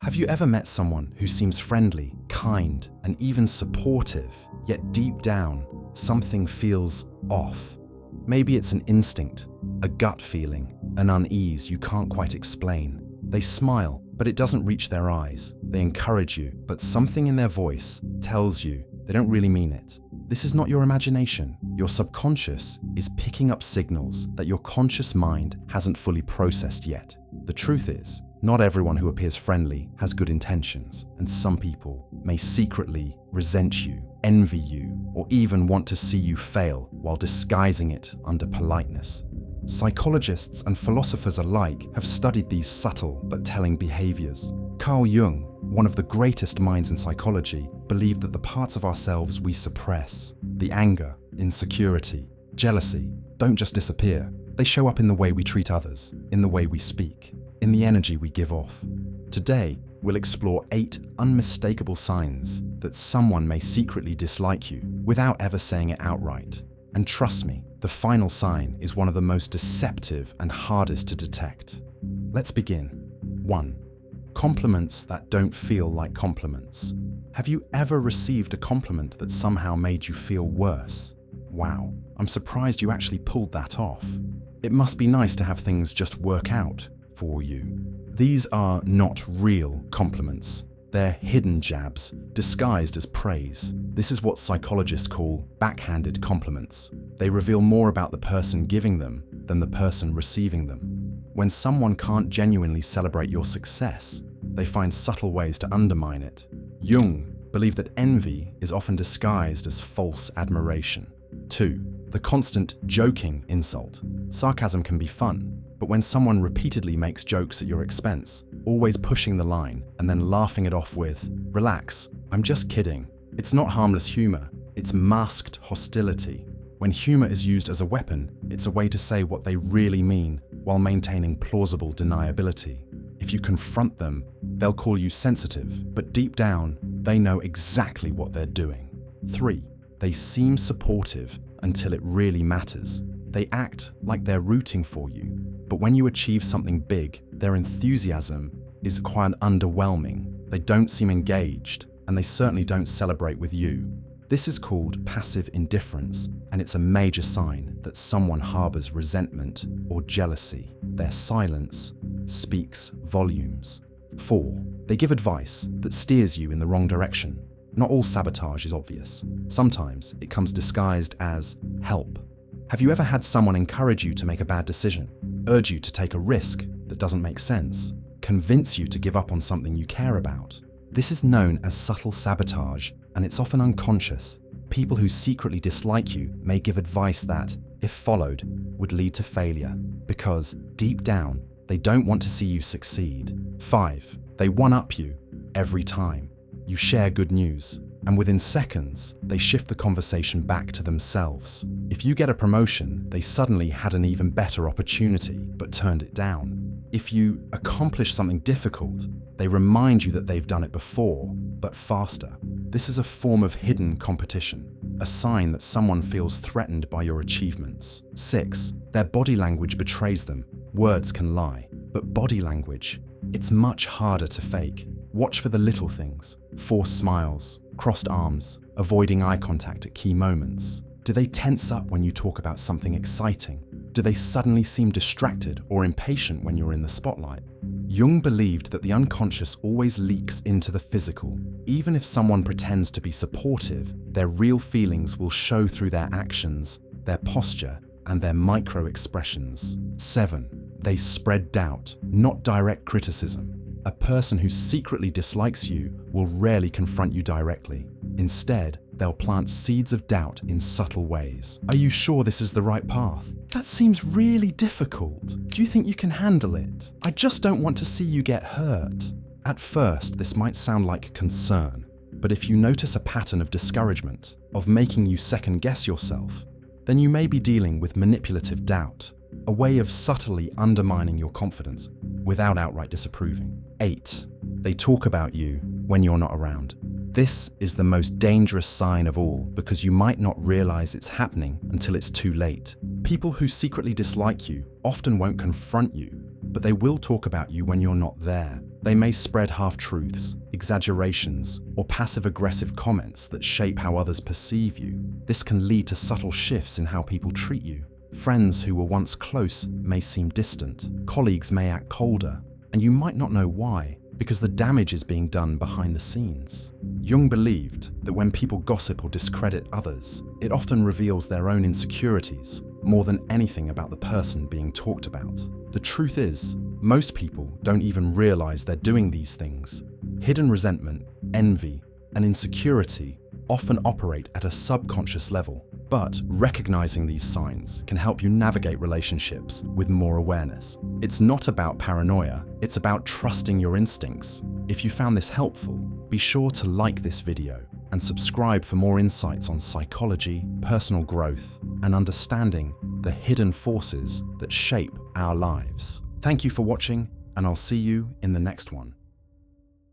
Have you ever met someone who seems friendly, kind, and even supportive, yet deep down, something feels off? Maybe it's an instinct, a gut feeling, an unease you can't quite explain. They smile, but it doesn't reach their eyes. They encourage you, but something in their voice tells you they don't really mean it. This is not your imagination. Your subconscious is picking up signals that your conscious mind hasn't fully processed yet. The truth is, not everyone who appears friendly has good intentions, and some people may secretly resent you, envy you, or even want to see you fail while disguising it under politeness. Psychologists and philosophers alike have studied these subtle but telling behaviors. Carl Jung, one of the greatest minds in psychology, believed that the parts of ourselves we suppress, the anger, insecurity, jealousy, don't just disappear. They show up in the way we treat others, in the way we speak, in the energy we give off. Today, we'll explore 8 unmistakable signs that someone may secretly dislike you without ever saying it outright. And trust me, the final sign is one of the most deceptive and hardest to detect. Let's begin. 1. Compliments that don't feel like compliments. Have you ever received a compliment that somehow made you feel worse? Wow, I'm surprised you actually pulled that off. It must be nice to have things just work out for you. These are not real compliments. They're hidden jabs, disguised as praise. This is what psychologists call backhanded compliments. They reveal more about the person giving them than the person receiving them. When someone can't genuinely celebrate your success, they find subtle ways to undermine it. Jung believed that envy is often disguised as false admiration. 2. The constant joking insult. Sarcasm can be fun, but when someone repeatedly makes jokes at your expense, always pushing the line and then laughing it off with, "Relax, I'm just kidding." It's not harmless humor, it's masked hostility. When humor is used as a weapon, it's a way to say what they really mean while maintaining plausible deniability. If you confront them, they'll call you sensitive, but deep down, they know exactly what they're doing. 3. They seem supportive until it really matters. They act like they're rooting for you, but when you achieve something big, their enthusiasm is quite underwhelming. They don't seem engaged, and they certainly don't celebrate with you. This is called passive indifference, and it's a major sign that someone harbors resentment or jealousy. Their silence speaks volumes. 4. They give advice that steers you in the wrong direction. Not all sabotage is obvious. Sometimes it comes disguised as help. Have you ever had someone encourage you to make a bad decision, urge you to take a risk that doesn't make sense, convince you to give up on something you care about? This is known as subtle sabotage, and it's often unconscious. People who secretly dislike you may give advice that, if followed, would lead to failure, because deep down, they don't want to see you succeed. 5. They one-up you every time. You share good news, and within seconds, they shift the conversation back to themselves. If you get a promotion, they suddenly had an even better opportunity, but turned it down. If you accomplish something difficult, they remind you that they've done it before, but faster. This is a form of hidden competition, a sign that someone feels threatened by your achievements. 6. Their body language betrays them. Words can lie, but body language, it's much harder to fake. Watch for the little things: forced smiles, crossed arms, avoiding eye contact at key moments. Do they tense up when you talk about something exciting? Do they suddenly seem distracted or impatient when you're in the spotlight? Jung believed that the unconscious always leaks into the physical. Even if someone pretends to be supportive, their real feelings will show through their actions, their posture, and their micro-expressions. 7. They spread doubt, not direct criticism. A person who secretly dislikes you will rarely confront you directly. Instead, they'll plant seeds of doubt in subtle ways. Are you sure this is the right path? That seems really difficult. Do you think you can handle it? I just don't want to see you get hurt. At first, this might sound like concern, but if you notice a pattern of discouragement, of making you second-guess yourself, then you may be dealing with manipulative doubt, a way of subtly undermining your confidence without outright disapproving. 8. They talk about you when you're not around. This is the most dangerous sign of all because you might not realize it's happening until it's too late. People who secretly dislike you often won't confront you, but they will talk about you when you're not there. They may spread half-truths, exaggerations, or passive-aggressive comments that shape how others perceive you. This can lead to subtle shifts in how people treat you. Friends who were once close may seem distant, colleagues may act colder, and you might not know why, because the damage is being done behind the scenes. Jung believed that when people gossip or discredit others, it often reveals their own insecurities more than anything about the person being talked about. The truth is, most people don't even realize they're doing these things. Hidden resentment, envy, and insecurity often operate at a subconscious level, but recognizing these signs can help you navigate relationships with more awareness. It's not about paranoia, it's about trusting your instincts. If you found this helpful, be sure to like this video and subscribe for more insights on psychology, personal growth, and understanding the hidden forces that shape our lives. Thank you for watching, and I'll see you in the next one.